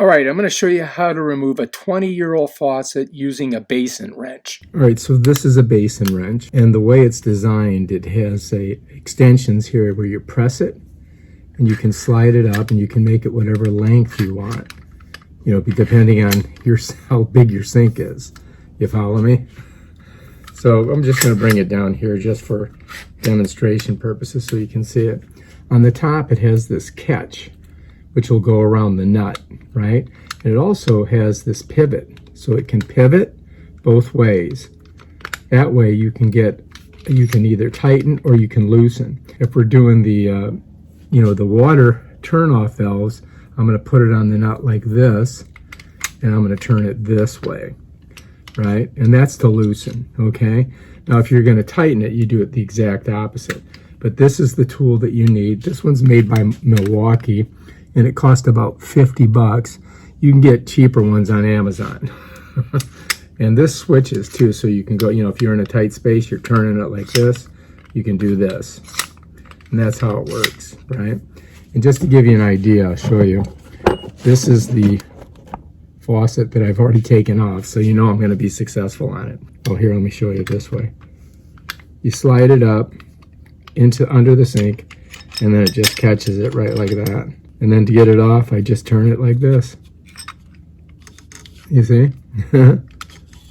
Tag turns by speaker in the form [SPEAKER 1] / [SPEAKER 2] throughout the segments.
[SPEAKER 1] All right, I'm going to show you how to remove a 20-year-old faucet using a Basin wrench.
[SPEAKER 2] All right, so this is a Basin wrench, and the way it's designed, it has extensions here where you press it, and you can slide it up, and you can make it whatever length you want, you know, depending on how big your sink is. You follow me? So I'm just going to bring it down here just for demonstration purposes so you can see it. On the top, it has this catch, which will go around the nut, right? And it also has this pivot, so it can pivot both ways. That way you can either tighten or you can loosen. If we're doing the the water turn-off valves, I'm going to put it on the nut like this, and I'm going to turn it this way, right? And that's to loosen, okay? Now if you're going to tighten it, you do it the exact opposite. But this is the tool that you need. This one's made by Milwaukee, and it cost about 50 bucks. You can get cheaper ones on Amazon. And this switches too, so you can go, if you're in a tight space, you're turning it like this, you can do this. And that's how it works, right? And just to give you an idea, I'll show you. This is the faucet that I've already taken off, so you know I'm going to be successful on it. Oh, here, let me show you this way. You slide it up under the sink, and then it just catches it right like that. And then to get it off, I just turn it like this. You see? And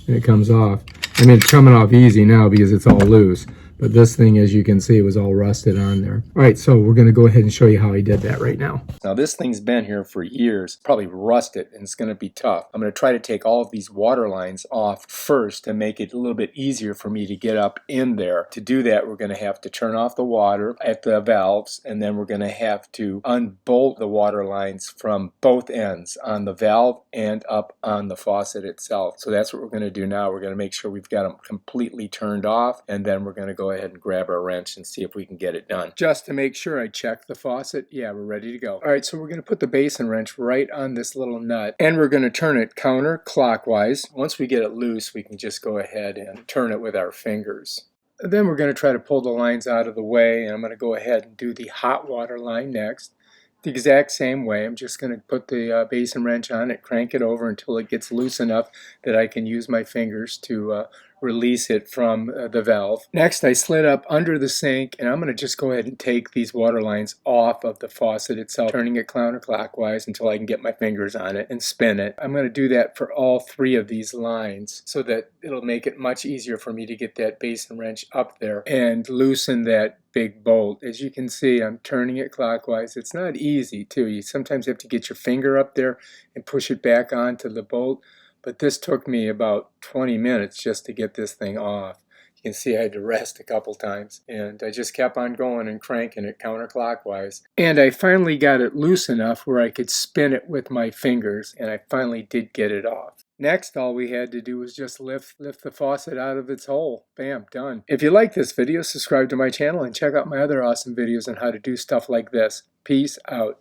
[SPEAKER 2] it comes off. I mean, it's coming off easy now because it's all loose. But this thing, as you can see, was all rusted on there. All right, so we're going to go ahead and show you how I did that right now.
[SPEAKER 1] Now this thing's been here for years, probably rusted, and it's going to be tough. I'm going to try to take all of these water lines off first to make it a little bit easier for me to get up in there. To do that, we're going to have to turn off the water at the valves, and then we're going to have to unbolt the water lines from both ends on the valve and up on the faucet itself. So that's what we're going to do now. We're going to make sure we've got them completely turned off, and then we're going to go ahead and grab our wrench and see if we can get it done. Just to make sure I check the faucet. Yeah, we're ready to go. All right, so we're going to put the Basin wrench right on this little nut, and we're going to turn it counterclockwise. Once we get it loose, we can just go ahead and turn it with our fingers. Then we're going to try to pull the lines out of the way, and I'm going to go ahead and do the hot water line next. The exact same way. I'm just going to put the Basin wrench on it, crank it over until it gets loose enough that I can use my fingers to release it from the valve. Next, I slid up under the sink, and I'm going to just go ahead and take these water lines off of the faucet itself, turning it counterclockwise until I can get my fingers on it and spin it. I'm going to do that for all three of these lines so that it'll make it much easier for me to get that Basin wrench up there and loosen that big bolt. As you can see, I'm turning it clockwise. It's not easy too. You sometimes have to get your finger up there and push it back onto the bolt. But this took me about 20 minutes just to get this thing off. You can see I had to rest a couple times, and I just kept on going and cranking it counterclockwise. And I finally got it loose enough where I could spin it with my fingers, and I finally did get it off. Next, all we had to do was just lift the faucet out of its hole. Bam, done. If you like this video, subscribe to my channel and check out my other awesome videos on how to do stuff like this. Peace out.